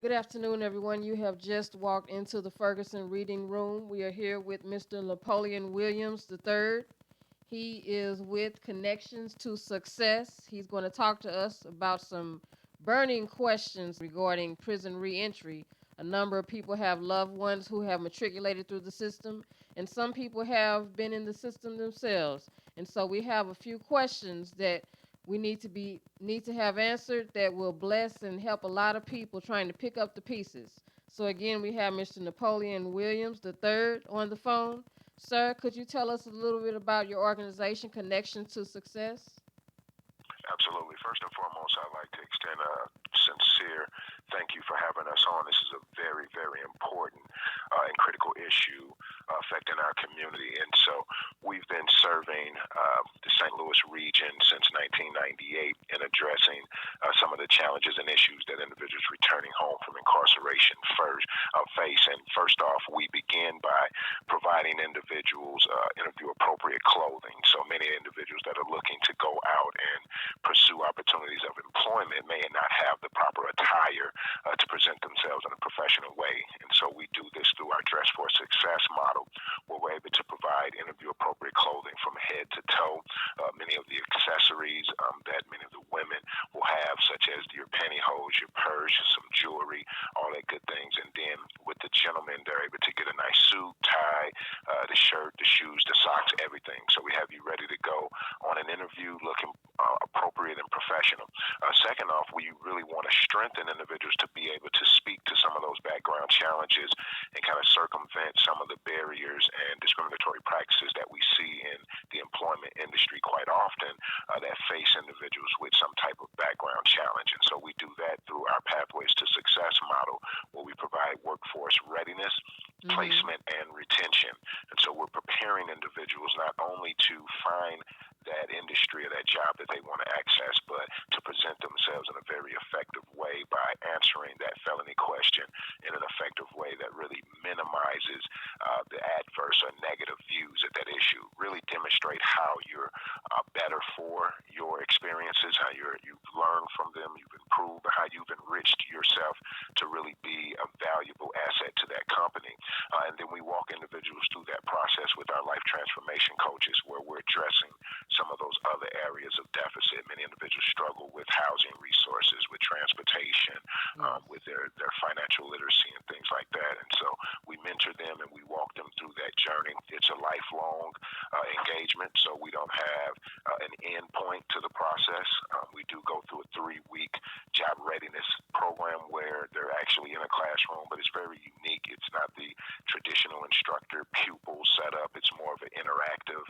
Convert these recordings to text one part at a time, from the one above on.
Good afternoon, everyone. You have just walked into the Ferguson Reading Room. We are here with Mr. Napoleon Williams III. He is with Connections to Success. He's going to talk to us about some burning questions regarding prison reentry. A number of people have loved ones who have matriculated through the system, and some people have been in the system themselves. And so we have a few questions that we need to have answered that will bless and help a lot of people trying to pick up the pieces. So again, we have Mr. Napoleon Williams III on the phone. Sir, could you tell us a little bit about your organization, Connection to Success? Absolutely. First and foremost, I'd like to extend a sincere thank you for having us on. This is a very, very important and critical issue affecting our community. And so we've been serving the St. Louis region since 1998 in addressing some of the challenges and issues that individuals returning home from incarceration first face. And first off, we begin by providing individuals interview appropriate clothing. So many individuals that are looking to go out and pursue opportunities of employment may not have the proper attire to present themselves in a professional way. And so we do this through our Dress for Success model, where we're able to provide interview appropriate clothing from head to toe. Many of the accessories that many of the women will have, such as your pantyhose, your purse, some jewelry, all that good things. And then with the gentlemen, they're able to get a nice suit, tie, the shirt, the shoes, the socks, everything. So we have you ready to go on an interview looking appropriate and professional. Second off, we really want to strengthen individuals to be able to speak to some of those background challenges and kind of circumvent some of the barriers and discriminatory practices that we see in the employment industry quite often that face individuals with some type of background challenge. And so we do that through our Pathways to Success model, where we provide workforce readiness, Mm-hmm. placement, and retention. And so we're preparing individuals not only to find that industry or that job that they want to access, but to present themselves in a very effective way by answering that felony question in an effective way that really minimizes the adverse or negative views of that issue. Really demonstrate how you're better for your experiences, how you've learned from them, you've improved, how you've enriched yourself to really be a valuable asset to that company. And then we walk individuals through that process with our life transformation coaches, where we're addressing some of those other areas of deficit. Many individuals struggle with housing resources, with transportation, Yes. with their financial literacy and things like that. And so we mentor them and we walk them through that journey. It's a lifelong engagement, so we don't have an end point to the process. We do go through a 3-week job readiness program where they're actually in a classroom, but it's very unique. It's not the traditional instructor pupil setup. It's more of an interactive,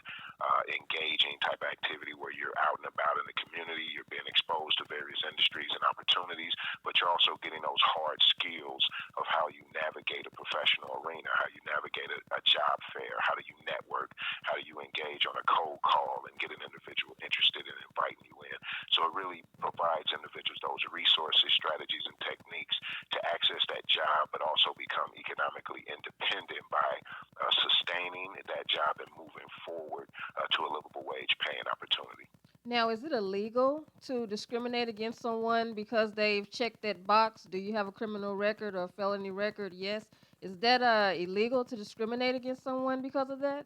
engaging type activity where you're out and about in the community. You're being exposed to various industries and opportunities, but you're also getting those hard skills of how you navigate a professional arena, how you navigate a job fair, how do you network, how do you engage on a cold call and get an individual interested in inviting you in. So it really provides individuals those resources, strategies, and techniques to access that job, but also become economically independent by sustaining that job and moving forward to a livable wage paying opportunity. Now, is it illegal to discriminate against someone because they've checked that box? Do you have a criminal record or a felony record? Yes. Is that illegal to discriminate against someone because of that?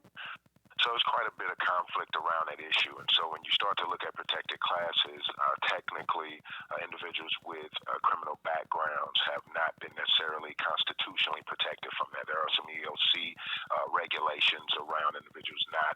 So there's quite a bit of conflict around that issue. And so when you start to look at protected classes, technically individuals with criminal backgrounds have not been necessarily constitutionally protected from that. There are some EOC regulations around individuals not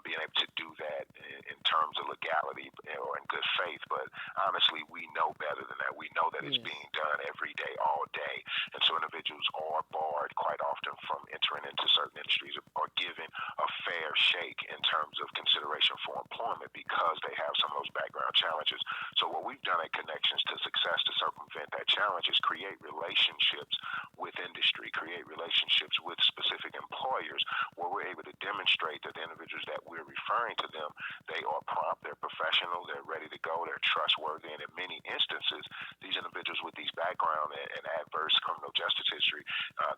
being able to do that in terms of legality or in good faith. But honestly, we know better than that. We know that it's Yes. being done every day, all day. And so individuals are barred quite often from entering into certain industries or given a fair shake in terms of consideration for employment because they have some of those background challenges. So what we've done at Connections to Success to circumvent that challenge is create relationships with industry, create relationships with specific employers where we're able to demonstrate that the individuals that we're referring to them, they are prompt, they're professional, they're ready to go, they're trustworthy, and in many instances, these individuals with these background and adverse criminal justice history,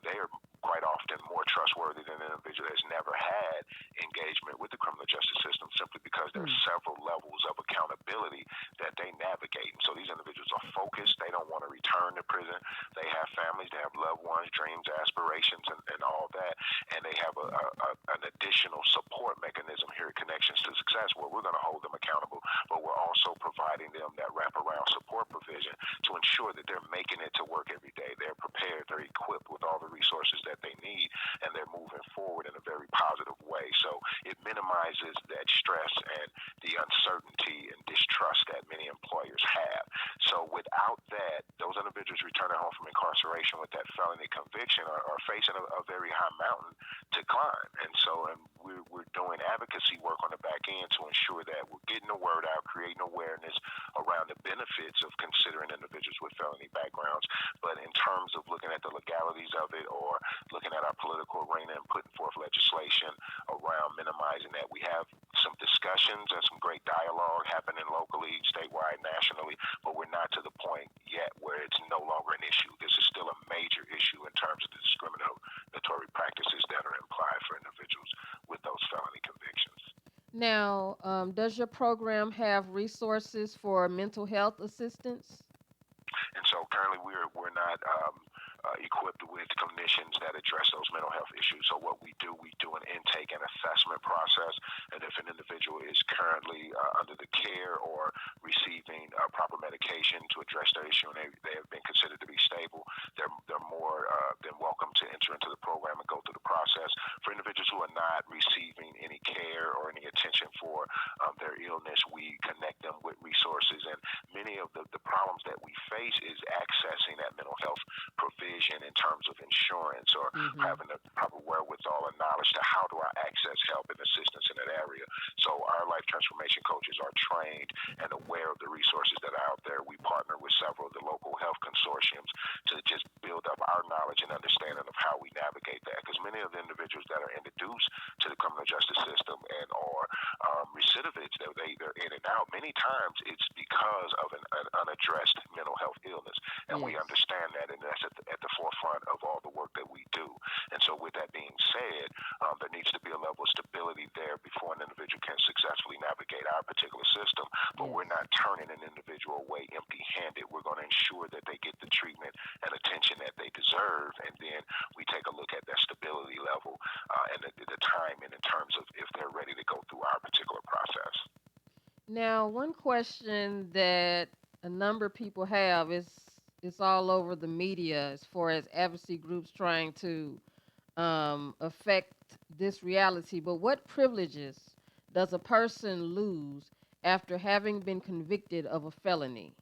they are quite often more trustworthy than an individual that's never had engagement with the criminal justice system simply because there are several levels of accountability that they navigate. And so these individuals are focused. They don't want to return to prison. They have families, they have loved ones, dreams, aspirations, and all that. And they have an additional support mechanism here at Connections to Success where we're going to hold them accountable, but we're also providing them that wraparound support provision to ensure that they're making it to work every day. They're prepared, they're equipped with all the resources that they need, and they're moving forward in a very positive way. So it minimizes that stress and the uncertainty and distrust that many employers have. So without that, those individuals returning home from incarceration with that felony conviction are facing a very high mountain to climb. And so we're doing advocacy work on the back end to ensure that we're getting the word out, creating awareness around the benefits of considering individuals with felony backgrounds. But in terms of looking at the legalities of it or looking at our political arena and putting forth legislation around minimizing that, we have some discussions and some great dialogue happening locally, statewide, nationally, but we're not to the point yet where it's no longer an issue. This is still a major issue in terms of the discriminatory practices that are implied for individuals with those felony convictions. Now, does your program have resources for mental health assistance? And so currently we're not equipped with clinicians that address those mental health issues. So what we do an intake and assessment process, and if an individual is currently under the care or receiving proper medication to address their issue and they have been considered to be stable, they're more than welcome to enter into the program and go through the process. For individuals who are not receiving any care or any attention for their illness, we connect them with resources, and many of the problems that we face is accessing that mental health provision in terms of insurance or having the proper wherewithal and knowledge to how do I access help and assistance in that area. So our life transformation coaches are trained and aware of the resources that are out there. We partner with several of the local health consortiums to just build up our knowledge and understanding of how we navigate that, because many of the individuals that are introduced to the criminal justice system and are recidivists, they're in and out. Many times it's because of an unaddressed mental health illness, and we understand that, and that's at the forefront of all the work that we do. And so with that being said, there needs to be a level of stability there before an individual can successfully navigate our particular system, but we're not turning an individual away empty-handed. We're going to ensure that they get the treatment and attention that they deserve, and then we take a look at that stability level and the timing in terms of if they're ready to go through our particular process. Now, one question that a number of people have is it's all over the media as far as advocacy groups trying to affect this reality. But what privileges does a person lose after having been convicted of a felony?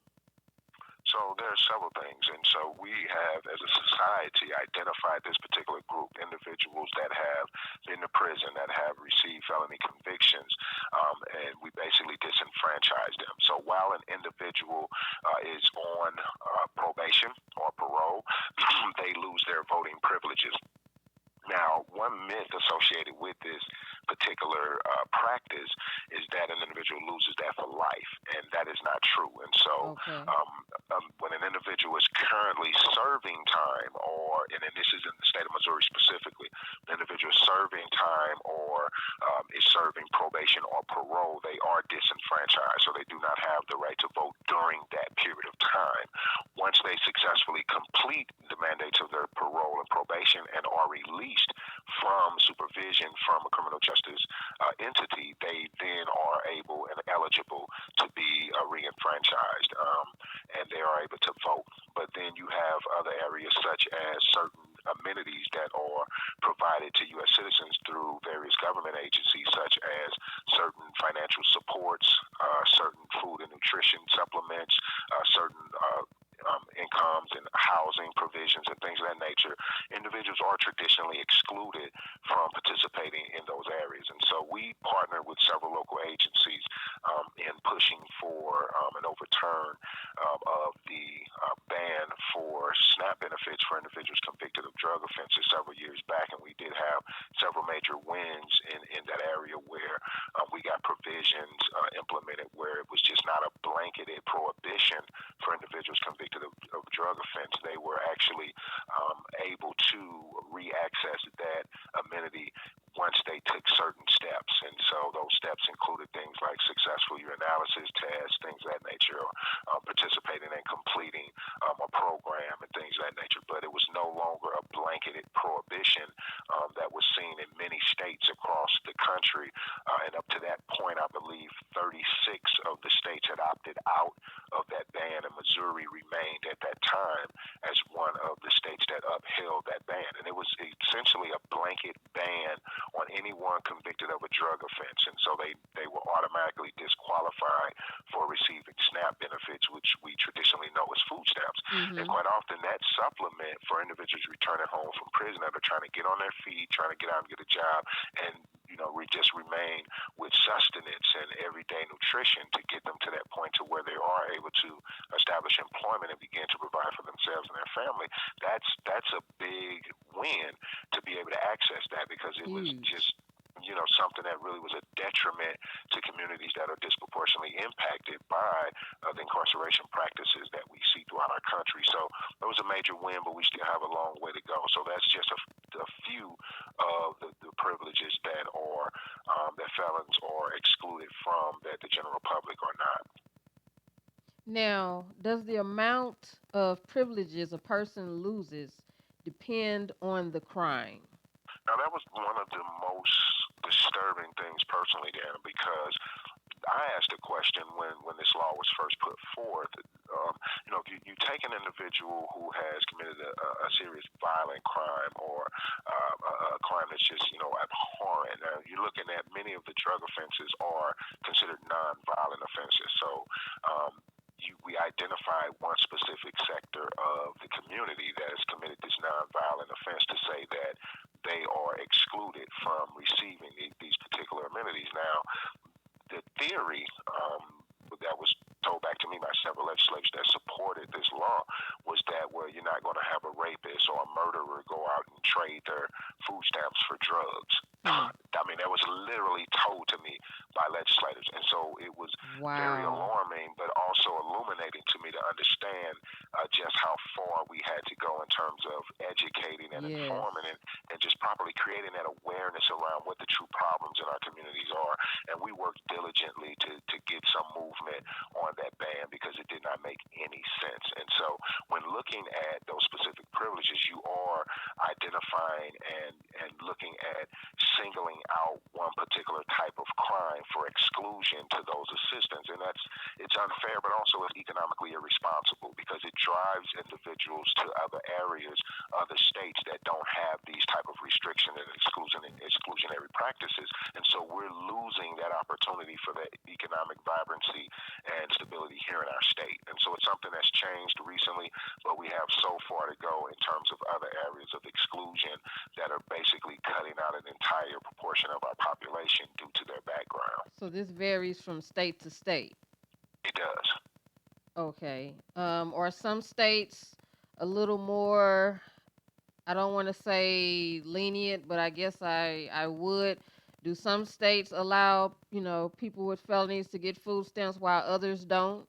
So there are several things, and so we have, as a society, identified this particular group, individuals that have been to prison, that have received felony convictions, and we basically disenfranchise them. So while an individual is on probation or parole, they lose their voting privileges. Now, one myth associated with this particular practice is that an individual loses that for life, and that is not true. And so when an individual is currently serving time, and this is in the state of Missouri specifically, the individual is serving time or is serving probation or parole, they are disenfranchised, so they do not have the right to vote during that period of time. Once they successfully complete the mandates of their parole and probation and are released from supervision from a criminal justice entity, they then are able and eligible to be re-enfranchised, and they are able to vote. But then you have other areas such as certain amenities that are provided to U.S. citizens through various government agencies, such as certain financial supports, certain food and nutrition supplements, certain incomes and housing provisions and things of that nature. Individuals are traditionally excluded from participating in those areas. And so we partner with several local agencies in pushing for an overturn of the ban for SNAP benefits for individuals convicted of drug offenses several years back. And we did have several major wins in that area where we got provisions implemented where it was just not a blanketed prohibition for individuals convicted of drug offense. They were actually able to re-access that amenity once they took certain steps included things like successful urinalysis tests, things of that nature, or participating and completing a program and things of that nature. But it was no longer a blanketed prohibition that was seen in many states across the country. And up to that point, I believe 36 of the states had opted out of that ban, and Missouri remained at that time as one of the states that upheld that ban. And it was essentially a blanket ban on anyone convicted of a drug offense. And so they were automatically disqualified for receiving SNAP benefits, which we traditionally know as food stamps. And quite often that supplement for individuals returning home from prison that are trying to get on their feet, trying to get out and get a job, and we just remain with sustenance and everyday nutrition to get them to that point to where they are able to establish employment and begin to provide for themselves and their family. That's a big win to be able to access that, because it was just something that really was a detriment to communities that are disproportionately impacted by the incarceration practices that we see throughout our country. So it was a major win, but we still have a long way to go. So that's just a few of the privileges that felons are excluded from, that the general public are not. Now, does the amount of privileges a person loses depend on the crime? Now, that was one of the most disturbing things personally, Dan, because I asked a question when this law was first put forth. If you take an individual who has committed a serious violent crime, or a crime that's just abhorrent. Now, you're looking at many of the drug offenses are considered non-violent offenses. So we identify one specific sector of the community that has committed this non-violent offense to say that they are excluded from receiving these particular amenities. Now, the theory that was told back to me by several legislators that supported this law was that, well, you're not going to have a rapist or a murderer go out and trade their food stamps for drugs. I mean, that was literally told to me by legislators. And so it was very alarming, but also illuminating to me to understand just how far we had to go in terms of educating and informing and just properly creating that awareness around what the true problems in our communities are. And we worked diligently to get some movement on that ban, because it did not make any sense. And so when looking at those specific privileges, you are identifying and looking at singling out one particular type of crime for exclusion to those assistants. And it's unfair, but also it's economically irresponsible, because it drives individuals to other areas, other states that don't have these type of restriction and exclusionary practices. And so we're losing that opportunity for that economic vibrancy and stability here in our state. And so it's something that's changed recently, but we have so far to go in terms of other areas of exclusion that are basically cutting out an entire proportion of our population due to their background. So this varies from state to state? It does. Okay. Are some states a little more, I don't want to say lenient, but I guess I would. Do some states allow, people with felonies to get food stamps while others don't?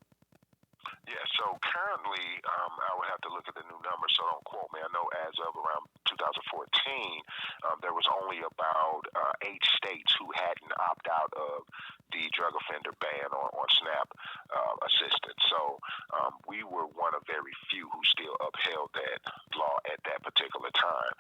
Yeah, so currently, I would have to look at the new numbers, so don't quote me. I know as of around 2014, there was only about 8 states who hadn't opted out of the drug offender ban on SNAP assistance. So we were one of very few who still upheld that law at that particular time.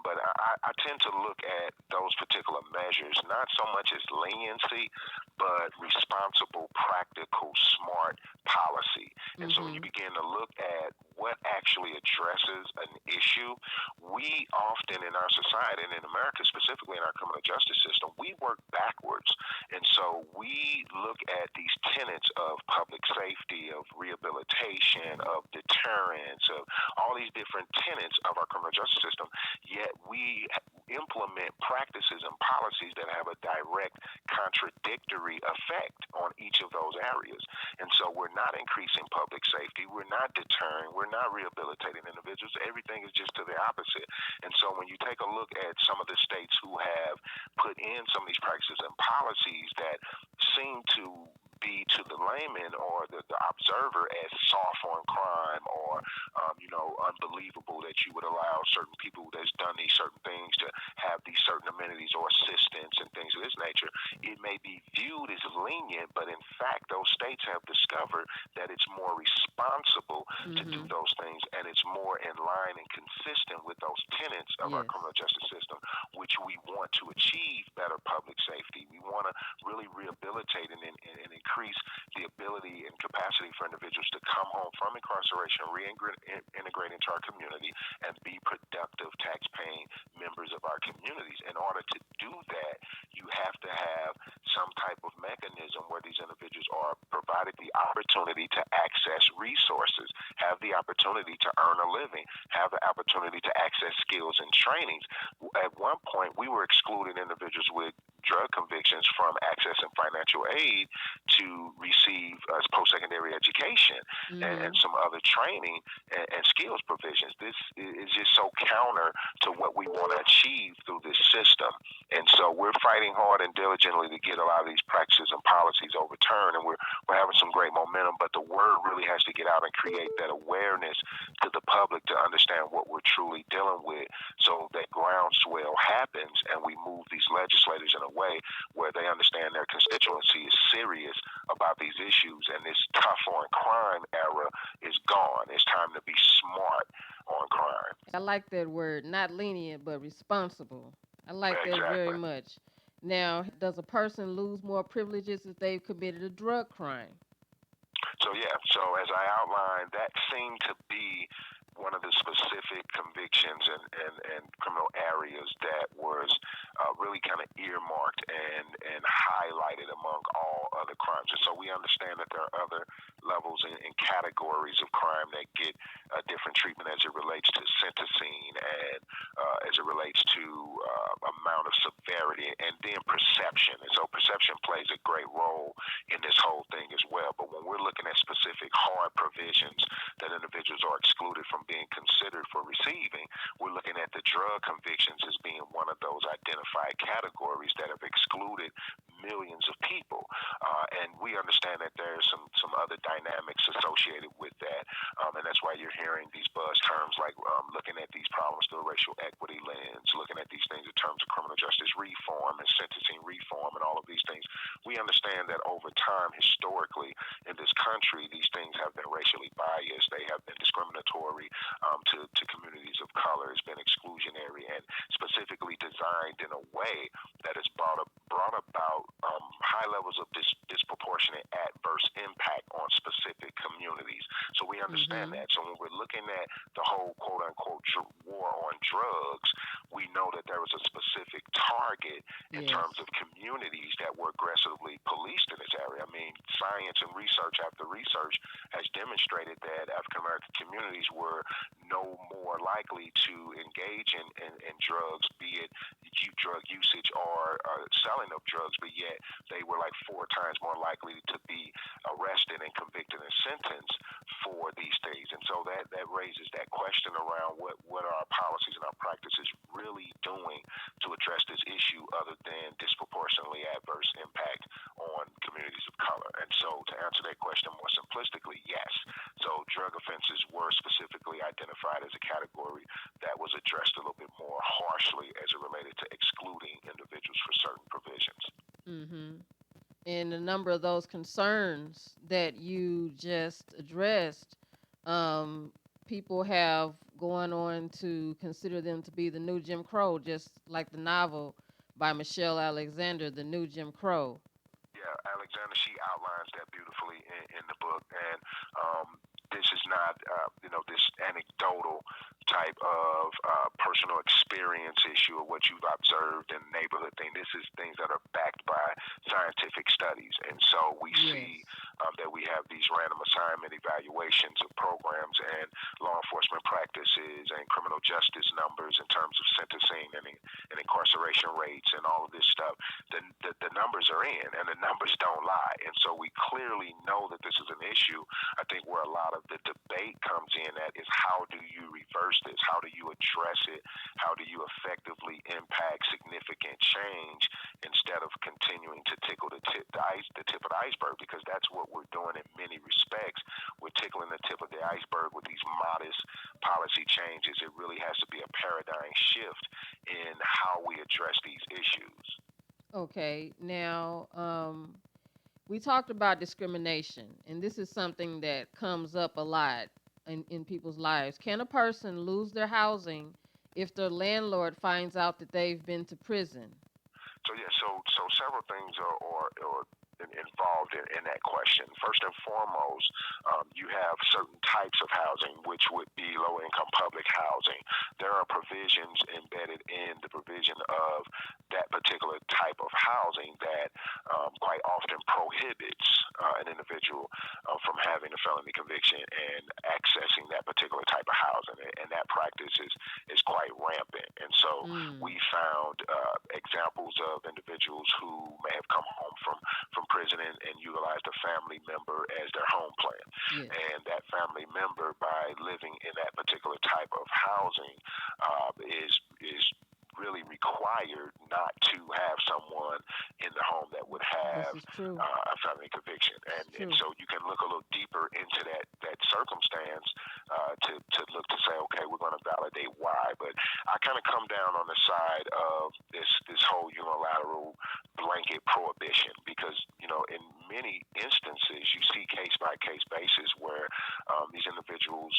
But I tend to look at those particular measures not so much as leniency, but responsible, practical, smart policy. And so when you begin to look at what actually addresses an issue, we often in our society, and in America specifically in our criminal justice system, we work backwards. And so we look at these tenets of public safety, of rehabilitation, of deterrence, of all these different tenets of our criminal justice system, yet we implement practices and policies that have a direct contradictory effect on each of those areas. And so we're not increasing public safety, we're not deterring, we're not rehabilitating individuals. Everything is just to the opposite. And so when you take a look at some of the states who have put in some of these practices and policies that seem to be to the layman or the observer as soft on crime or unbelievable that you would allow certain people that's done these certain things to have these certain amenities or assistance and things of this nature. It may be viewed as lenient, but in fact, those states have discovered that it's more responsible to do those things, and it's more in line and consistent with those tenets of our criminal justice system, which we want to achieve better public safety. We want to really rehabilitate and increase the ability and capacity for individuals to come home from incarceration, reintegrate into our community, and be productive tax-paying members of our communities. In order to do that, you have to have some type of mechanism where these individuals are provided the opportunity to access resources, have the opportunity to earn a living, have the opportunity to access skills and trainings. At one point, we were excluding individuals with drug convictions from accessing financial aid to receive post-secondary education and some other training and skills provisions. This is just so counter to what we want to achieve through this system. And so we're fighting hard and diligently to get a lot of these practices and policies overturned, and we're having some great momentum, but the word really has to get out and create that awareness to the public to understand what we're truly dealing with so that groundswell happens and we move these legislators in a way where they understand their constituency is serious about these issues, and this tough on crime era is gone. It's time to be smart on crime. I like that word, not lenient, but responsible. I like that very much. Now, does a person lose more privileges if they've committed a drug crime? So as I outlined, that seemed to be one of the specific convictions and criminal areas that was really kind of earmarked and highlighted among all other crimes. And so we understand that there are other levels and categories of crime that get different treatment as it relates to sentencing and as it relates to amount of severity and then perception. And so perception plays a great role in this whole thing as well. But when we're looking at specific hard provisions that individuals are excluded from being considered for receiving, we're looking at the drug convictions as being one of those identified categories that have excluded millions of people. And we understand that there's some other dynamics associated with that. And that's why you're hearing these buzz terms like looking at these problems through a racial equity lens, looking at these things in terms of criminal justice reform and sentencing reform and all of these things. We understand that over time, historically, in this country, these things have been racially biased. They have been discriminatory to communities of color. It's been exclusionary and specifically designed in a way that has brought about high levels of disproportionate adverse impact on specific communities. So we understand that. So when we're looking at the whole quote-unquote war on drugs, we know that there was a specific target in terms of communities that were aggressively policed in this area. I mean, science and research after research has demonstrated that African American communities were no more likely to engage in drugs, be it drug usage or selling of drugs, but yet they were like 4 times more likely to be arrested and convicted and sentenced for these things. And so that raises that question around what are our policies and our practices really doing to address this issue other than disproportionately adverse impact on communities of color. And so to answer that question more simplistically, yes. So drug offenses were specifically identified as a category that was addressed a little bit more harshly as it related to excluding individuals for certain provisions. And a number of those concerns that you just addressed, people have gone on to consider them to be the new Jim Crow, just like the novel by Michelle Alexander, The New Jim Crow. Yeah, Alexander, she outlines that beautifully in the book. And this is not, this anecdotal type of personal experience issue of what you've observed in the neighborhood thing. This is things that are backed by scientific studies. And so we see that we have these random assignment evaluations of programs and law enforcement practices and criminal justice numbers in terms of sentencing and incarceration rates and all of this stuff. The numbers are in, and the numbers don't lie. And so we clearly know that this is an issue. I think where a lot of the debate comes in at is how do you reverse this? How do you address it? How do you effectively impact significant change instead of continuing to tickle the tip of the iceberg? Because that's what we're doing in many respects. We're tickling the tip of the iceberg with these modest policy changes. It really has to be a paradigm shift in how we address these issues. Okay, now we talked about discrimination, and this is something that comes up a lot in people's lives. Can a person lose their housing if their landlord finds out that they've been to prison? So yeah, so several things are involved in that question. First and foremost, you have certain types of housing, which would be low-income public housing. There are provisions embedded in the provision of that particular type of housing that quite often prohibits an individual from having a felony conviction and accessing that particular type of housing. And that practice is quite rampant. And so we found examples of individuals who may have come home from prison and utilized a family member as their home plan. Yes. And that family member, by living in that particular type of housing, is really required not to have someone in the home that would have This is true. a felony conviction. And so you can look a little deeper into that circumstance to look to say, okay, we're going to validate why. But I kind of come down on the side of this whole unilateral blanket prohibition because, in many instances, you see case-by-case basis where these individuals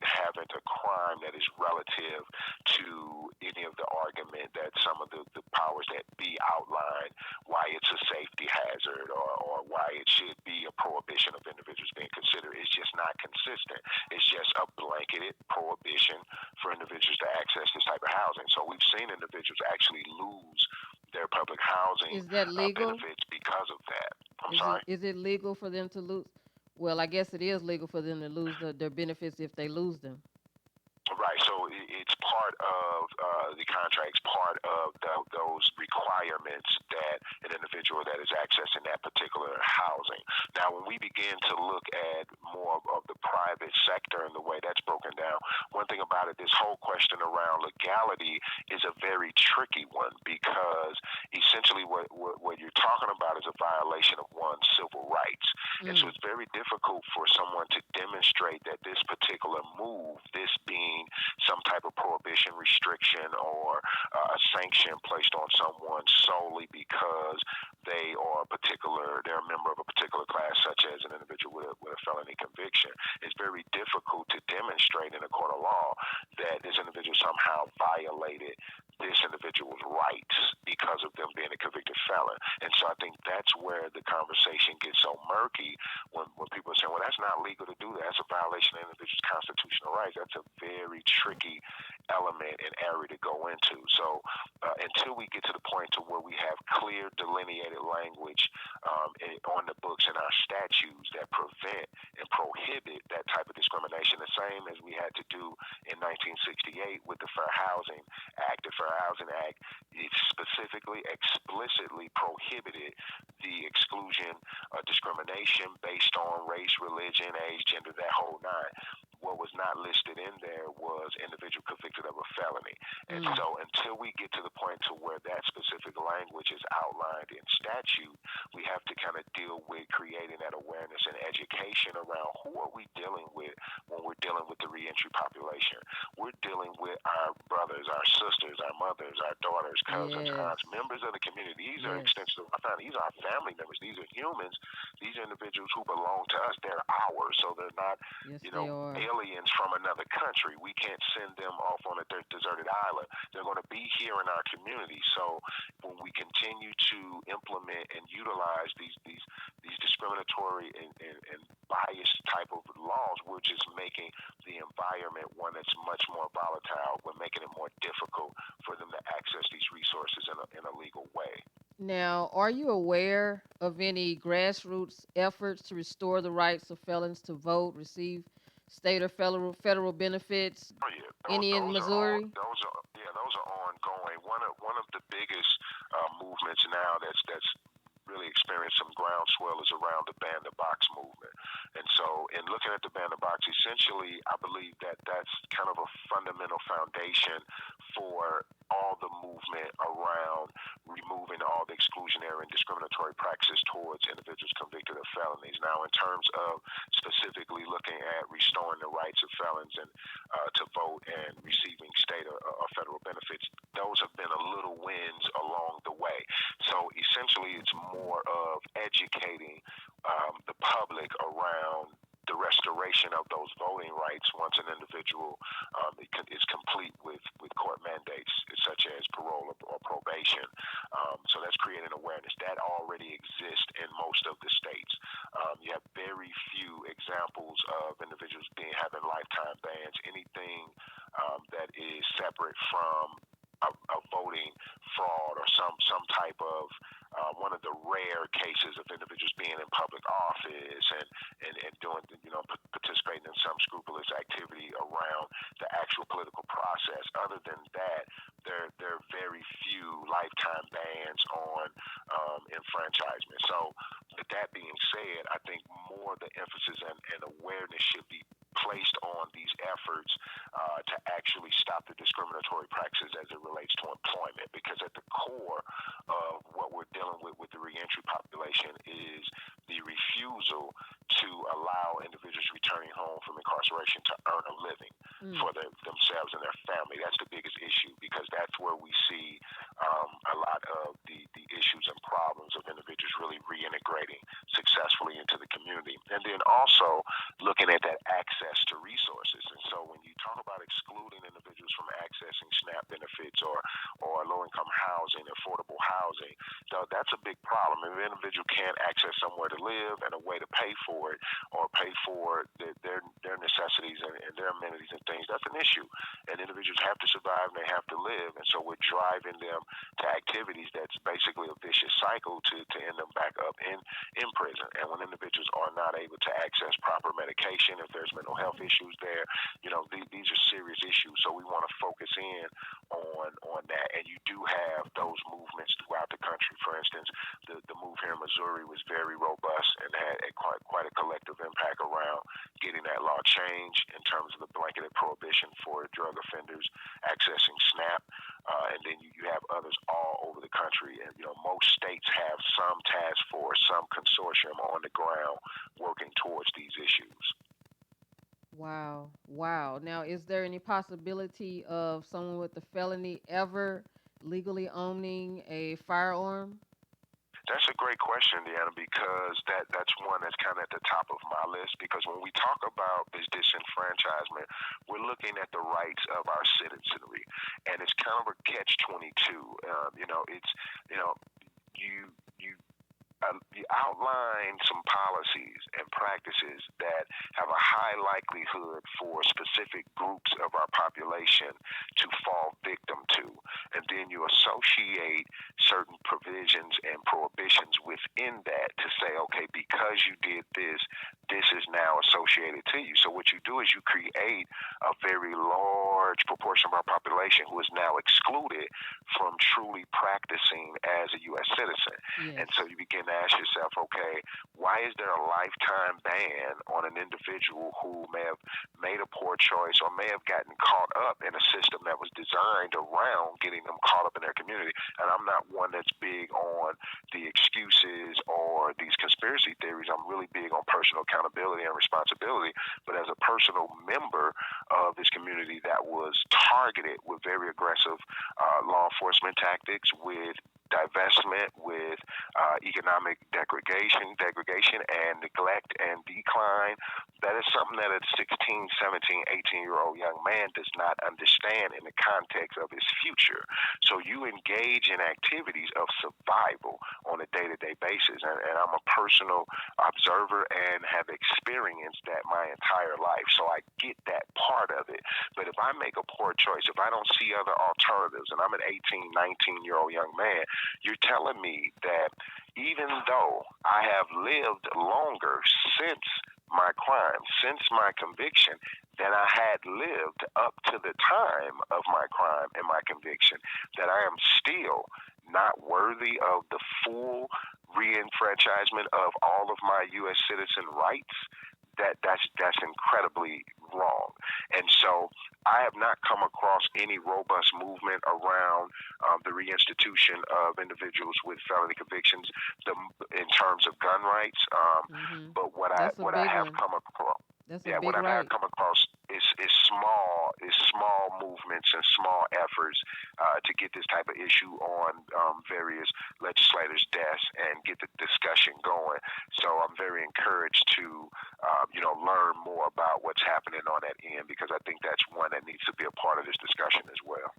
haven't a crime that is relative to any of the argument that some of the powers that be outline why it's a safety hazard or why it should be a prohibition of individuals being considered. It's just not consistent. It's just a blanketed prohibition for individuals to access this type of housing. So we've seen individuals actually lose their public housing Is that legal? benefits because of that. Is it legal for them to lose? Well, I guess it is legal for them to lose their benefits if they lose them. Right. So it's part of the contracts, part of those requirements that an individual that is accessing that particular housing. Now, when we begin to look at more of the private sector and the way that's broken down, one thing about it, this whole question around legality is a very tricky one because essentially what you're talking about is a violation of one's civil rights. And so it's very difficult for someone to demonstrate that this particular move, this being some type of prohibition, restriction, or a sanction placed on someone solely because they're a member of a particular class, such as an individual with a felony conviction. It's very difficult to demonstrate in a court of law that this individual somehow violated this individual's rights because of them being a convicted felon. And so I think that's where the conversation gets so murky when people are saying, well, that's not legal to do that. That's a violation of an individual's constitutional rights. That's a very tricky element and area to go into. So until we get to the point to where we have clear delineated language on the books and our statutes that prevent and prohibit that type of discrimination, the same as we had to do in 1968 with the Fair Housing Act. The Fair Housing Act, it specifically, explicitly prohibited the exclusion of discrimination based on race, religion, age, gender, that whole nine. What was not listed in there was individual convicted of a felony. And so until we get to the point to where that specific language is outlined in statute, we have to kind of deal with creating that awareness and education around who are we dealing with when we're dealing with the reentry population. We're dealing with our brothers, our sisters, our mothers, our daughters, cousins, aunts, members of the community. These are extensive. These are our family members. These are humans. These are individuals who belong to us. They're ours. So they're not, aliens from another country. We can't send them off on a deserted island. They're going to be here in our community. So when we continue to implement and utilize these discriminatory and biased type of laws, we're just making the environment one that's much more volatile. We're making it more difficult for them to access these resources in a legal way. Now, are you aware of any grassroots efforts to restore the rights of felons to vote, receive state or federal benefits? Oh yeah, Any in those are on. Missouri? Those are ongoing. One of the biggest movements now that's really experienced some groundswell is around the ban the box movement. And so, in looking at the ban the box, essentially, I believe that that's kind of a fundamental foundation for all the movement around removing all the exclusionary and discriminatory practices towards individuals convicted of felonies. Now, in terms of specifically looking at restoring the rights of felons and to vote and receiving state or federal benefits, those have been a little wins along the way. So essentially, it's more of educating the public around the restoration of those voting rights once an individual is complete with court mandates such as parole or probation. So that's creating awareness. That already exists in most of the states. You have very few examples of individuals having lifetime bans. Anything that is separate from a voting fraud or some type of one of the rare cases of individuals being in public office and doing participating in some scrupulous activity around the actual political process. Other than that, there are very few lifetime bans on enfranchisement. So with that being said, I think more the emphasis and awareness should be placed on these efforts to actually stop the discriminatory practices as it relates to employment, because at the core of what we're dealing with the reentry population is the refusal to allow individuals returning home from incarceration to earn a living for themselves and their family. That's the biggest issue, because that's where we see a lot of the issues and problems of individuals really reintegrating successfully into the community. And then also looking at that access to resources. And so when you talk about excluding individuals from accessing SNAP benefits or low-income housing, affordable housing, that's a big problem. If an individual can't access somewhere to live and a way to pay for it, or pay for their necessities and their amenities and things, that's an issue. And individuals have to survive and they have to live. And so we're driving them to activities that's basically a vicious cycle to end them back up in prison. And when individuals are not able to access proper medication, if there's mental health issues there, these are serious issues. So we want to focus in on that. And you do have those movements throughout the country. For instance, the move here in Missouri was very robust and had quite a collective impact around getting that law changed in terms of the blanketed prohibition for drug offenders accessing SNAP. And then you have others all over the country. And, most states have some task force, some consortium on the ground working towards these issues. Wow. Wow. Now, is there any possibility of someone with a felony ever legally owning a firearm? That's a great question, Deanna, because that's one that's kind of at the top of my list. Because when we talk about this disenfranchisement, we're looking at the rights of our citizenry, and it's kind of a catch-22. It's you outline some policies and practices that have a high likelihood for specific groups of our population to fall victim to. And then you associate certain provisions and prohibitions within that to say, okay, because you did this, this is now associated to you. So what you do is you create a very large proportion of our population who is now excluded from truly practicing as a U.S. citizen. Yes. And so you begin to ask yourself, okay, why is there a lifetime ban on an individual who may have made a poor choice or may have gotten caught up in a system that was designed around getting them caught up in their community? And I'm not one that's big on the excuses or these conspiracy theories. I'm really big on personal accountability and responsibility. But as a personal member of this community that was targeted with very aggressive law enforcement tactics, with divestment, with economic degradation and neglect and decline, that is something that a 16, 17, 18-year-old young man does not understand in the context of his future. So you engage in activities of survival on a day-to-day basis. And I'm a personal observer and have experienced that my entire life. So I get that part of it. But if I make a poor choice, if I don't see other alternatives, and I'm an 18, 19-year-old young man, You're telling me that even though I have lived longer since my crime, since my conviction, than I had lived up to the time of my crime and my conviction, that I am still not worthy of the full reenfranchisement of all of my U.S. citizen rights. That's incredibly wrong. And so I have not come across any robust movement around the reinstitution of individuals with felony convictions in terms of gun rights. But what That's a I big have one. come across, That's a yeah, big what I have right. come across is small movements and small efforts to get this type of issue on various legislators' desks and get the discussion going. So I'm very encouraged to learn more about what's happening on that end, because I think that's one that needs to be a part of this discussion as well.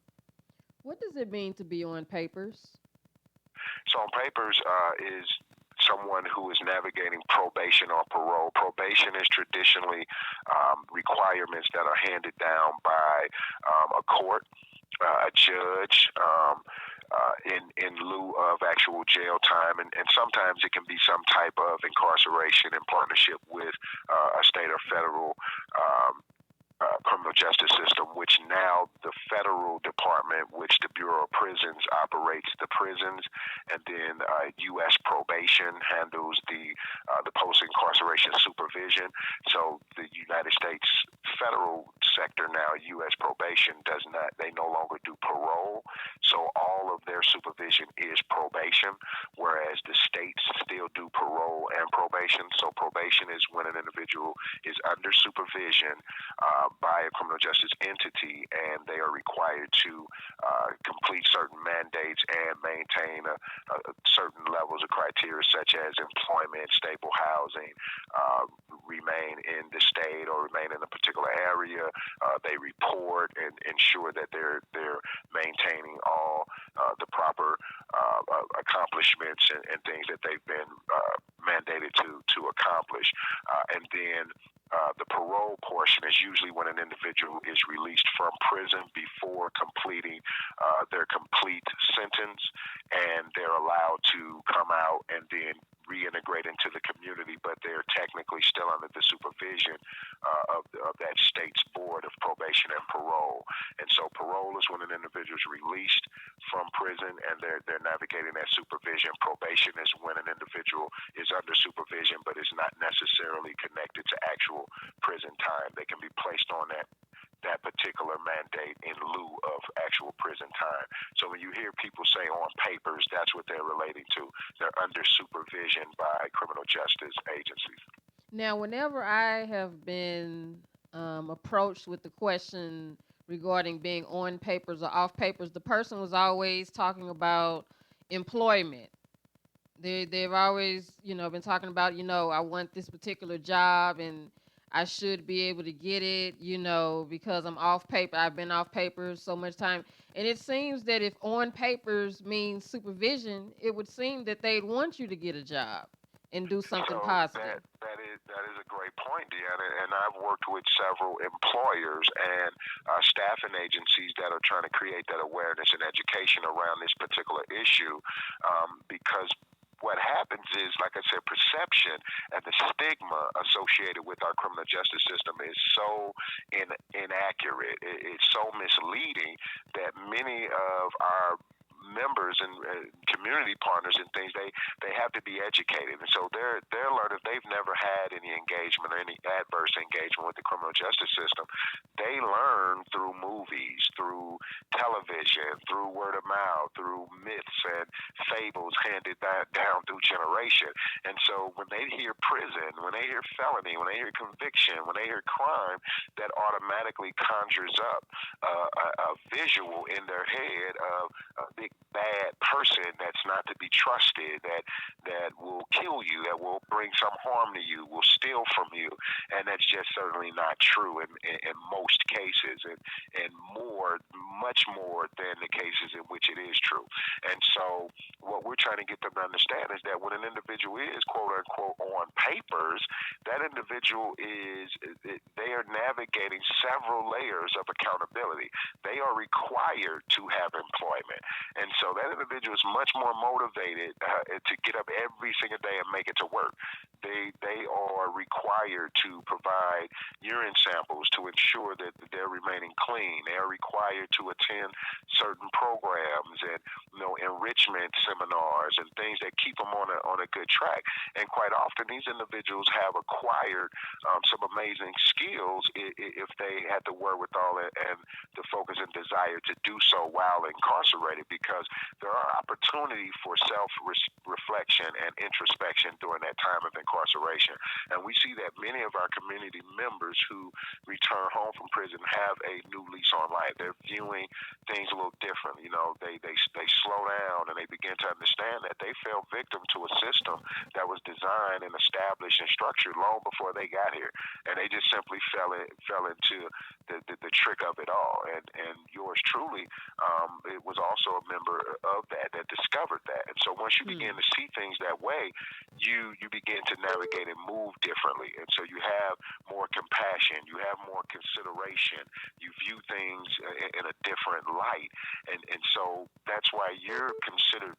What does it mean to be on papers? So on papers is someone who is navigating probation or parole. Probation is traditionally requirements that are handed down by a court, a judge, in lieu of actual jail time, and sometimes it can be some type of incarceration in partnership with a state or federal criminal justice system, which now the federal department, which the Bureau of Prisons operates the prisons, and then U.S. probation handles the post-incarceration supervision. So the United States federal sector now, U.S. probation, they no longer do parole. So all of their supervision is probation, whereas the states still do parole and probation. So probation is when an individual is under supervision by a criminal justice entity, and they are required to complete certain mandates and maintain certain levels of criteria, such as employment, stable housing, remain in the state or remain in a particular area. They report and ensure that they're maintaining all the proper accomplishments and things that they've been mandated to accomplish. And then the parole portion is usually when an individual is released from prison before completing their complete sentence, and they're allowed to come out and then reintegrate into the community, but they're technically still under the supervision of that state's board of probation and parole. And so parole is when an individual is released from prison and they're navigating that supervision. Probation is when an individual is under supervision but is not necessarily connected to actual prison time. They can be placed on that particular mandate in lieu of actual prison time. So when you hear people say on papers, that's what they're relating to. They're under supervision by criminal justice agencies. Now, whenever I have been approached with the question regarding being on papers or off papers, the person was always talking about employment. They've always, been talking about, I want this particular job and I should be able to get it, because I'm off paper. I've been off papers so much time. And it seems that if on papers means supervision, it would seem that they'd want you to get a job and do something So positive. that is a great point, Deanna. And I've worked with several employers and staffing agencies that are trying to create that awareness and education around this particular issue, because what happens is, like I said, perception and the stigma associated with our criminal justice system is so inaccurate. It's so misleading that many of our members and community partners and things, they have to be educated, and so they're learning. They've never had any engagement or any adverse engagement with the criminal justice system. They learn through movies, through television, through word of mouth, through myths and fables handed down through generation. And so when they hear prison, when they hear felony, when they hear conviction, when they hear crime, that automatically conjures up a visual in their head of a big bad person that's not to be trusted, that will kill you, that will bring some harm to you, will steal from you, and that's just certainly not true in most cases, and much more than the cases in which it is true. And so what we're trying to get them to understand is that when an individual is quote unquote on papers, that individual they are navigating several layers of accountability. They are required to have employment. And so that individual is much more motivated to get up every single day and make it to work. They are required to provide urine samples to ensure that they're remaining clean. They are required to attend certain programs and enrichment seminars and things that keep them on a good track. And quite often, these individuals have acquired some amazing skills if they had the wherewithal and the focus and desire to do so while incarcerated, because there are opportunities for self-reflection and introspection during that time of incarceration. And we see that many of our community members who return home from prison have a new lease on life. They're viewing things a little different. They slow down and they begin to understand that they fell victim to a system that was designed and established and structured long before they got here, and they just simply fell into the trick of it all. And yours truly, it was also a member of that discovered that. And so once you begin to see things that way, you begin to navigate and move differently. And so you have more compassion, you have more consideration, you view things in a different light. And so that's why you're considered,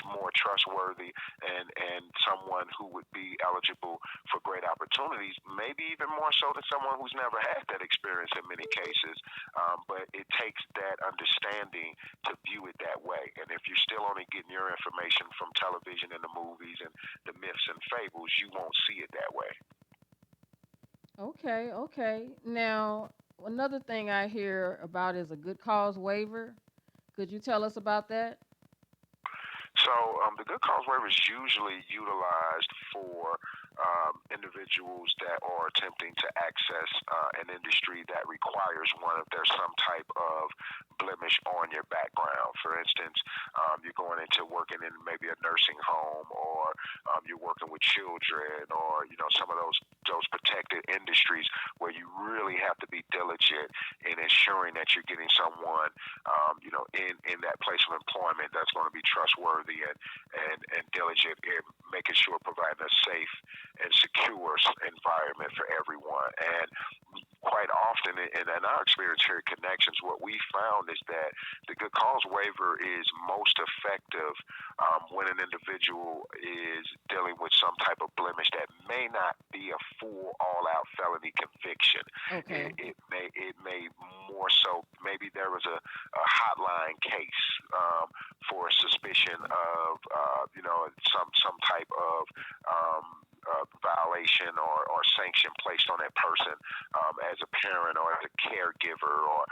more trustworthy and someone who would be eligible for great opportunities, maybe even more so than someone who's never had that experience in many cases. But it takes that understanding to view it that way. And if you're still only getting your information from television and the movies and the myths and fables, you won't see it that way. Okay, okay. Now, another thing I hear about is a good cause waiver. Could you tell us about that? So the good cause waiver is usually utilized for individuals that are attempting to access an industry that requires one of there's some type of blemish on your background. For instance, you're going into working in maybe a nursing home, or you're working with children, or some of those protected industries where you really have to be diligent in ensuring that you're getting someone in that place of employment that's going to be trustworthy and diligent in making sure providing a safe and secure environment for everyone. And quite often, in our experience here at Connections, what we found is that the good cause waiver is most effective when an individual is dealing with some type of blemish that may not be a full, all-out felony conviction. Okay. It may more so, maybe there was a hotline case for a suspicion of some type of violation or sanction placed on that person as a parent or as a caregiver, or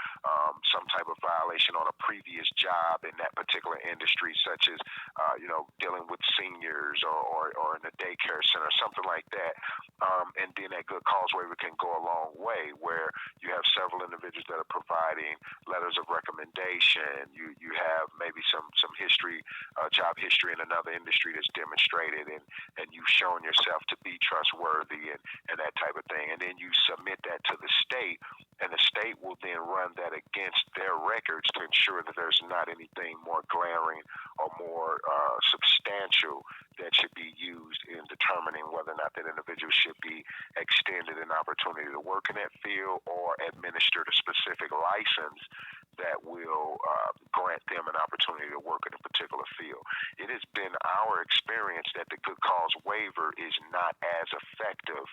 some type of violation on a previous job in that particular industry, such as dealing with seniors or in a daycare center, something like that. And then that good cause waiver can go a long way, where you have several individuals that are providing letters of recommendation. You have maybe some history, job history in another industry that's demonstrated, and you've shown yourself to be trustworthy and that type of thing. And then you submit that to the state, and the state will then run that against their records to ensure that there's not anything more glaring or more substantial that should be used in determining whether or not that individual should be extended an opportunity to work in that field or administered a specific license that will grant them an opportunity to work in a particular field. It has been our experience that the good cause waiver is not as effective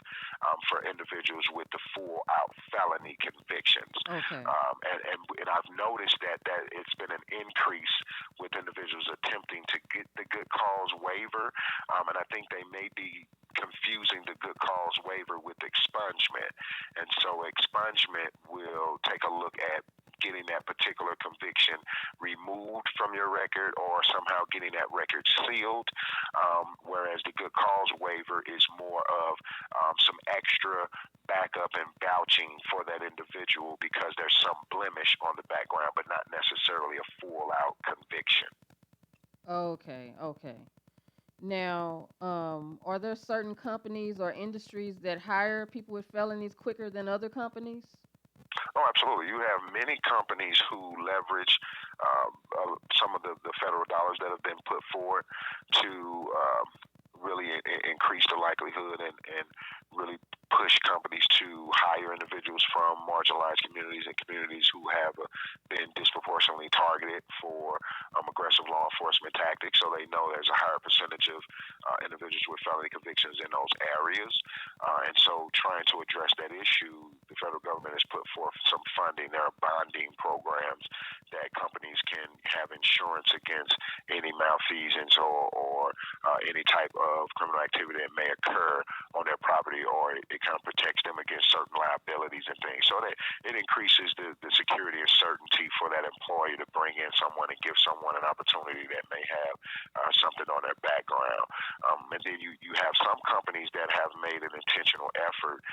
for individuals with the full-out felony convictions. Okay. And I've noticed that it's been an increase with individuals attempting to get the good cause waiver, and I think they may be confusing the good cause waiver with expungement. And so expungement will take a look at getting that particular conviction removed from your record or somehow getting that record sealed, whereas the good cause waiver is more of some extra backup and vouching for that individual because there's some blemish on the background, but not necessarily a full-out conviction. Okay. Okay. Now, are there certain companies or industries that hire people with felonies quicker than other companies? Oh, absolutely. You have many companies who leverage some of the federal dollars that have been put forward to really increase the likelihood and really push companies to hire individuals from marginalized communities and communities who have been disproportionately targeted targeted for aggressive law enforcement tactics, so they know there's a higher percentage of individuals with felony convictions in those areas. And so trying to address that issue, the federal government has put forth some funding. There are bonding programs that companies can have insurance against any malfeasance or any type of criminal activity that may occur on their property, or it kind of protects them against certain liabilities and things. So that it increases the security and certainty for that employer to bring in someone and give someone an opportunity that may have something on their background. And then you have some companies that have made an intentional effort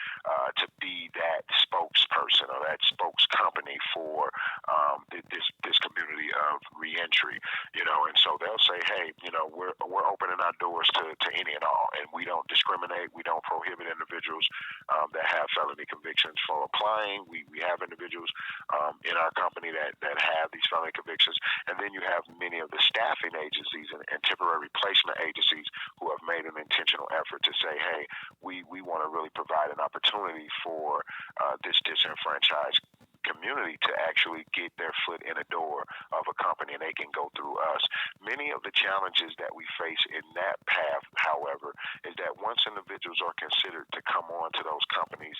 to be that spokesperson or that spokes company for this community of reentry, and so they'll say, hey, we're opening our doors to any and all, and we don't discriminate, we don't prohibit individuals that have felony convictions from applying. We have individuals in our company that have these felony convictions, and then you have many of the staffing agencies and temporary placement agencies who have made an intentional effort to say, hey, we want to really provide an opportunity for this disenfranchised community to actually get their foot in a door of a company, and they can go through us. Many of the challenges that we face in that path, however, is that once individuals are considered to come on to those companies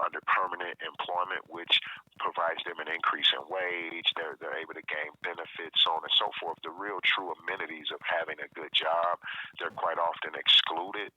under permanent employment, which provides them an increase in wage, they're able to gain benefits, so on and so forth, the real true amenities of having a good job, they're quite often excluded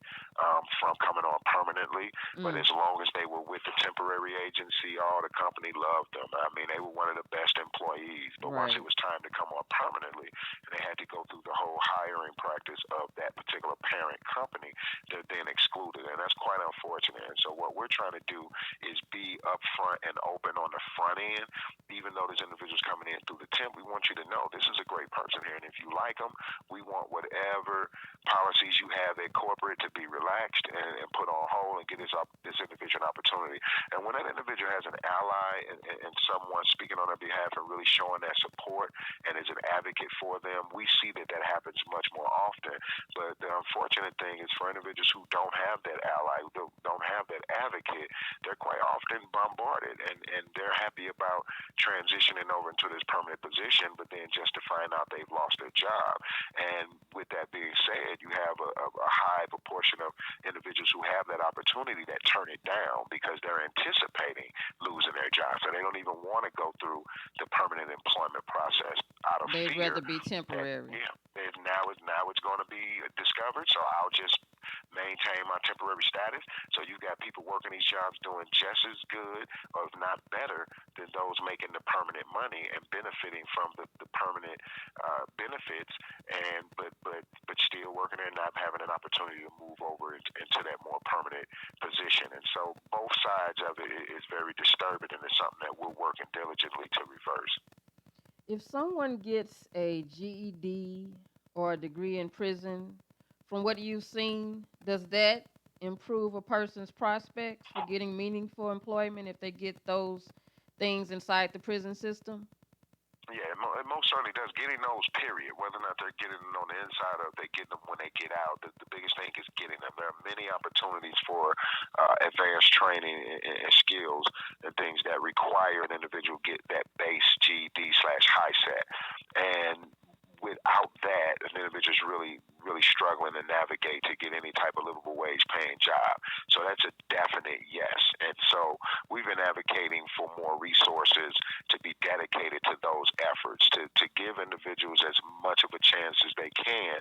from coming on permanently. But as long as they were with the temporary agency, the company loved them. I mean, they were one of the best employees. But once it was time to come on permanently, and they had to go through the whole hiring practice of that particular parent company, they're then excluded. And that's quite unfortunate. And so what we're trying to do is be upfront and open on the front end. Even though there's individuals coming in through the temp, we want you to know this is a great person here. And if you like them, we want whatever policies you have at corporate to be relaxed and put on hold and get this individual an opportunity. And when that individual has an ally and someone speaking on their behalf and really showing that support and is an advocate for them, we see that happens much more often. But the unfortunate thing is for individuals who don't have that ally, who don't have that advocate, they're quite often bombarded, and they're happy about transitioning over into this permanent position, but then just to find out they've lost their job. And with that being said, you have a high proportion of individuals who have that opportunity that turn it down because they're anticipating losing their job. So they don't even want to go through the permanent employment process out of They'd fear. rather be temporary. Now it's going to be discovered, so I'll just maintain my temporary status. So you've got people working these jobs doing just as good, or if not better, than those making the permanent money and benefiting from the permanent benefits, but still working there and not having an opportunity to move over into that more permanent position. And so both sides of it is very disturbing, and it's something that we're working diligently to reverse. If someone gets a GED or a degree in prison, from what you've seen, does that improve a person's prospects for getting meaningful employment if they get those things inside the prison system? Yeah, it most certainly does. Getting those, period, whether or not they're getting them on the inside or if they get them when they get out, the biggest thing is getting them. There are many opportunities for advanced training and skills and things that require an individual get that base GED/high set. And without that, an individual is really struggling to navigate to get any type of livable wage paying job. So that's a definite yes. And so we've been advocating for more resources to be dedicated to those efforts, to give individuals as much of a chance as they can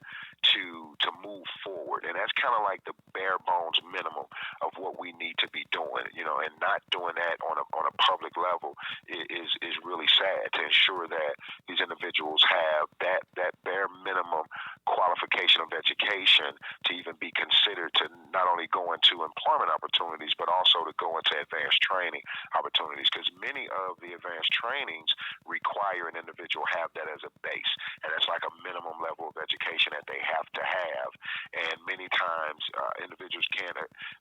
to move forward. And that's kind of like the bare bones minimum of what we need to be doing, and not doing that on a public level is really sad, to ensure that these individuals have that bare minimum qualification of education to even be considered to not only go into employment opportunities, but also to go into advanced training opportunities, because many of the advanced trainings require an individual have that as a base, and it's like a minimum level of education that they have to have. And many times individuals can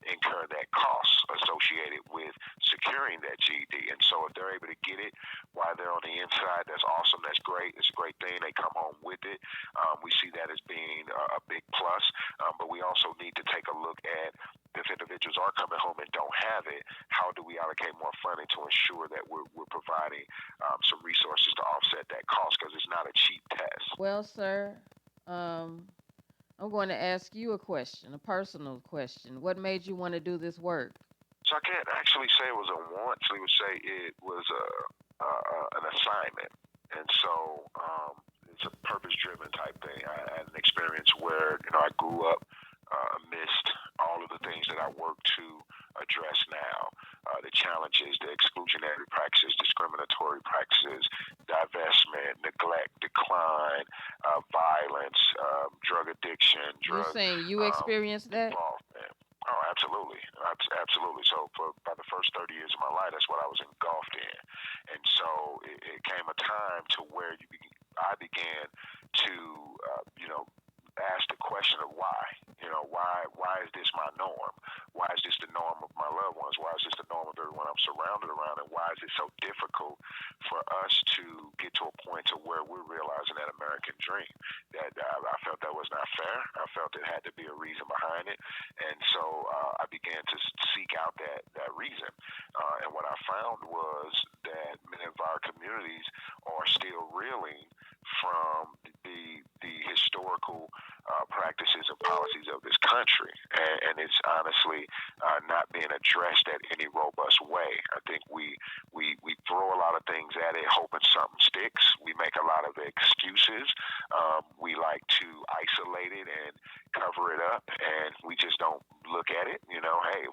incur that cost associated with securing that GED. And so if they're able to get it while they're on the inside, that's awesome. That's great. It's a great thing. They come home with it. We see that as being a big plus. But we also need to take a look at if individuals are coming home and don't have it, how do we allocate more funding to ensure that we're providing some resources to offset that cost, because it's not a cheap test. Well, sir, I'm going to ask you a question, a personal question. What made you want to do this work? So I can't actually say it was a want. I would say it was an assignment. And so it's a purpose-driven type thing. I had an experience where, I grew up amidst all of the things that I work to address now, the challenges, the exclusionary practices, discriminatory practices, divestment, neglect, decline, violence, drug addiction, You're saying you experienced that? involvement. Oh, absolutely. Absolutely. So by the first 30 years of my life, that's what I was engulfed in. And so it came a time to where I began to, ask the question of why. Why is this my norm? Why is this the norm of my loved ones? Why is this the norm of everyone I'm surrounded around? And why is it so difficult for us to get to a point to where we're realizing that American dream? That I felt that was not fair. I felt it had to be a reason behind it. And so I began to seek out that reason. And what I found was that many of our communities are still reeling from the historical practices and policies of this country, and it's honestly not being addressed at any robust way. I think we throw a lot of things at it, hoping something sticks. We make a lot of excuses. We like to isolate it and cover it up, and we just don't look at it. Hey,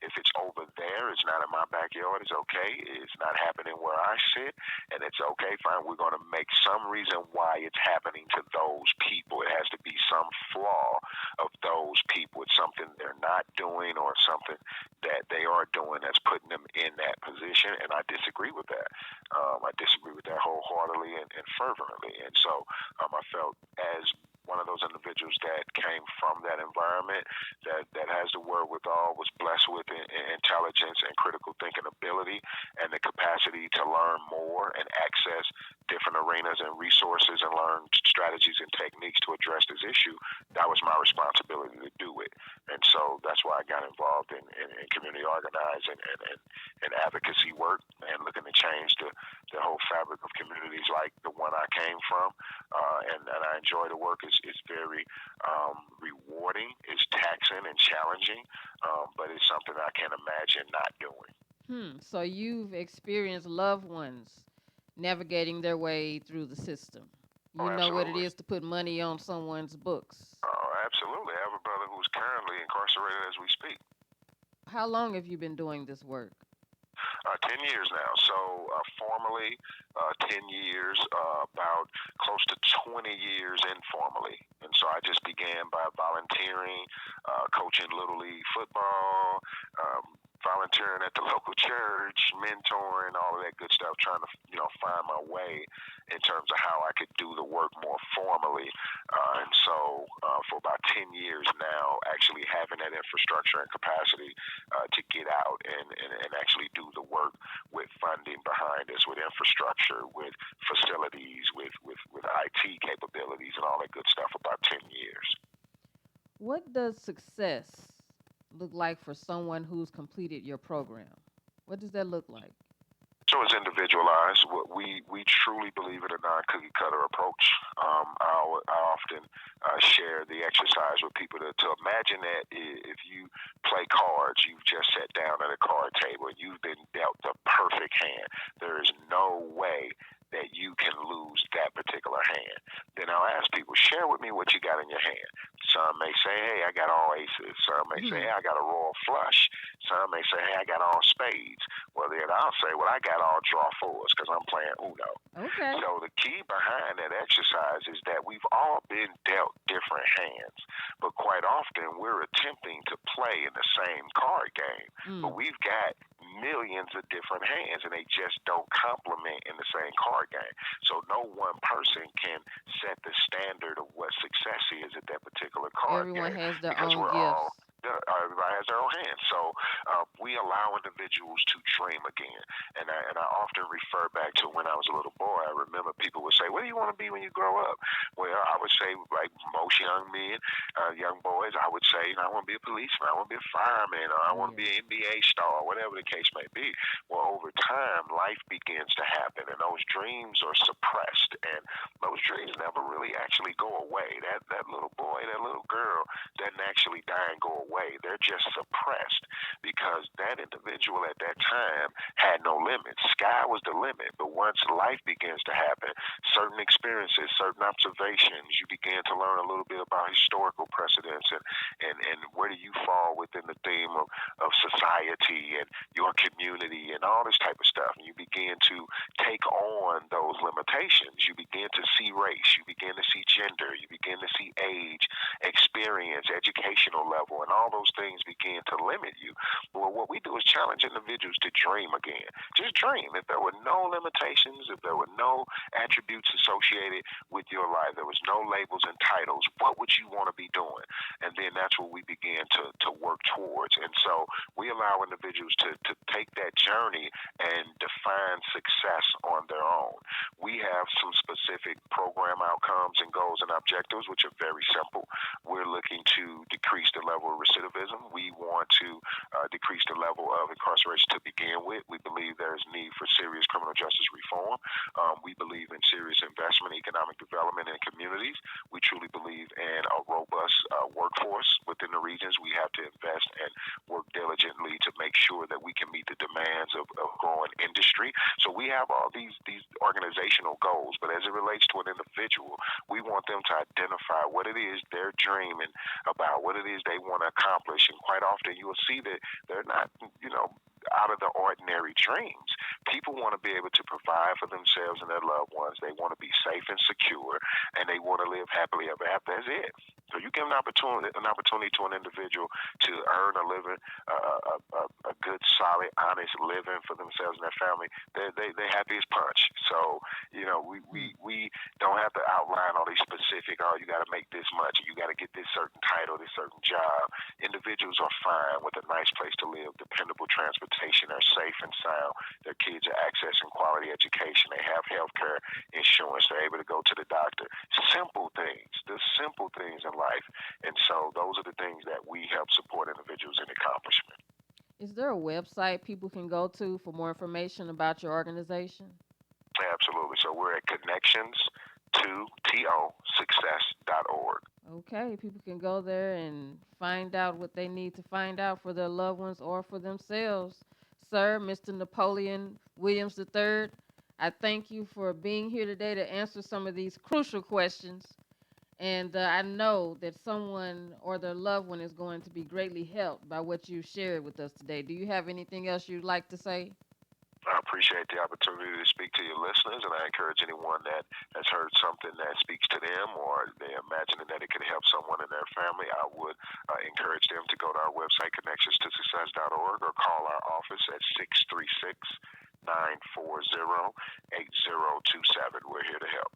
if it's over there, it's not in my backyard. It's okay. It's not happening where I sit, and it's okay. Fine. We're going to make some reason why it's happening to those people. It has to be some flaw of those people. It's something they're not doing or something that they are doing that's putting them in that position, and I disagree with that. I disagree with that wholeheartedly and fervently. And so I felt, as one of those individuals that came from that environment, that has the wherewithal, was blessed with intelligence and critical thinking ability, and the capacity to learn more and access different arenas and resources and learn strategies and techniques to address this issue. That was my responsibility to do it. And so that's why I got involved in community organizing and advocacy work, and looking to change the whole fabric of communities like the one I came from. And I enjoy the work. It's very rewarding. It's taxing and challenging, but it's something I can't imagine not doing. So you've experienced loved ones navigating their way through the system. You know what it is to put money on someone's books. Oh, absolutely. I have a brother who's currently incarcerated as we speak. How long have you been doing this work? 10 years now. So formally, 10 years, about close to 20 years informally. And so I just began by volunteering, coaching Little League football, volunteering at the local church, mentoring, all of that good stuff, trying to, find my way in terms of how I could do the work more formally. And so for about 10 years now, actually having that infrastructure and capacity to get out and actually do the work with funding behind us, with infrastructure, with facilities, with IT capabilities and all that good stuff, about 10 years. What does success look like for someone who's completed your program? What does that look like? So it's individualized. We truly believe in a non-cookie cutter approach. I often share the exercise with people to imagine that if you play cards, you've just sat down at a card table and you've been dealt the perfect hand. There is no way that you can lose that particular hand. Then I'll ask people, share with me what you got in your hand. Some may say, hey, I got all aces. Some may say, hey, I got a royal flush. Some may say, hey, I got all spades. Well, then I'll say, well, I got all draw fours because I'm playing Uno. Okay. So the key behind that exercise is that we've all been dealt different hands, but quite often we're attempting to play in the same card game, but we've got millions of different hands, and they just don't complement in the same card game. So no one person can set the standard of what success is at that particular card Everyone game, has their because own we're all gifts. everybody has their own hands. So we allow individuals to dream again. And I often refer back to when I was a little boy. I remember people would say, "What do you want to be when you grow up?" Well, I would say, like most young men, young boys, I would say, I want to be a policeman, I want to be a fireman, or I want to be Yes. an NBA star, whatever the case may be. Well, over time, life begins to happen, and those dreams are suppressed, and those dreams never really actually go away. That little boy, that little girl doesn't actually die and go away. They're just suppressed because that individual at that time had no limits. Sky was the limit, but once life begins to happen, certain experiences, certain observations, you begin to learn a little bit about historical precedents and where do you fall within the theme of society and your community and all this type of stuff. And you begin to take on those limitations. You begin to see race, you begin to see gender, you begin to see age, experience, educational level, and all those things begin to limit you. Well, what we do is challenge individuals to dream again. Just dream. If there were no limitations, if there were no attributes associated with your life, there was no labels and titles, what would you want to be doing? And then that's what we begin to work towards. And so we allow individuals to take that journey and define success on their own. We have some specific program outcomes and goals and objectives, which are very simple. We're looking to decrease the level of recidivism. We want to decrease the level of incarceration to begin with. We believe there is need for serious criminal justice reform. We believe in serious investment, economic development in communities. We truly believe in a robust workforce within the regions. We have to invest and work diligently to make sure that we can meet the demands of growing industry. So we have all these organizational goals, but as it relates to an individual, we want them to identify what it is they're dreaming about, what it is they want to accomplish. And quite often you will see that they're not, out of the ordinary dreams. People want to be able to provide for themselves and their loved ones. They want to be safe and secure, and they want to live happily ever after. That's it. So you give an opportunity to an individual to earn a living, a good, solid, honest living for themselves and their family. They happy as punch. So we don't have to outline all these specific. Oh, you got to make this much. You got to get this certain title, this certain job. Individuals are fine with a nice place to live, dependable transportation. They're safe and sound. Their kids are accessing quality education. They have health care insurance. They're able to go to the doctor. Simple things. The simple things in life. And so those are the things that we help support individuals in accomplishment. Is there a website people can go to for more information about your organization? Absolutely. So we're at connections2tosuccess.org. Okay, people can go there and find out what they need to find out for their loved ones or for themselves. Sir, Mr. Napoleon Williams III, I thank you for being here today to answer some of these crucial questions. And I know that someone or their loved one is going to be greatly helped by what you shared with us today. Do you have anything else you'd like to say? I appreciate the opportunity to speak to your listeners, and I encourage anyone that has heard something that speaks to them or they're imagining that it could help someone in their family. I would encourage them to go to our website, connections2success.org, or call our office at 636 940 8027. We're here to help.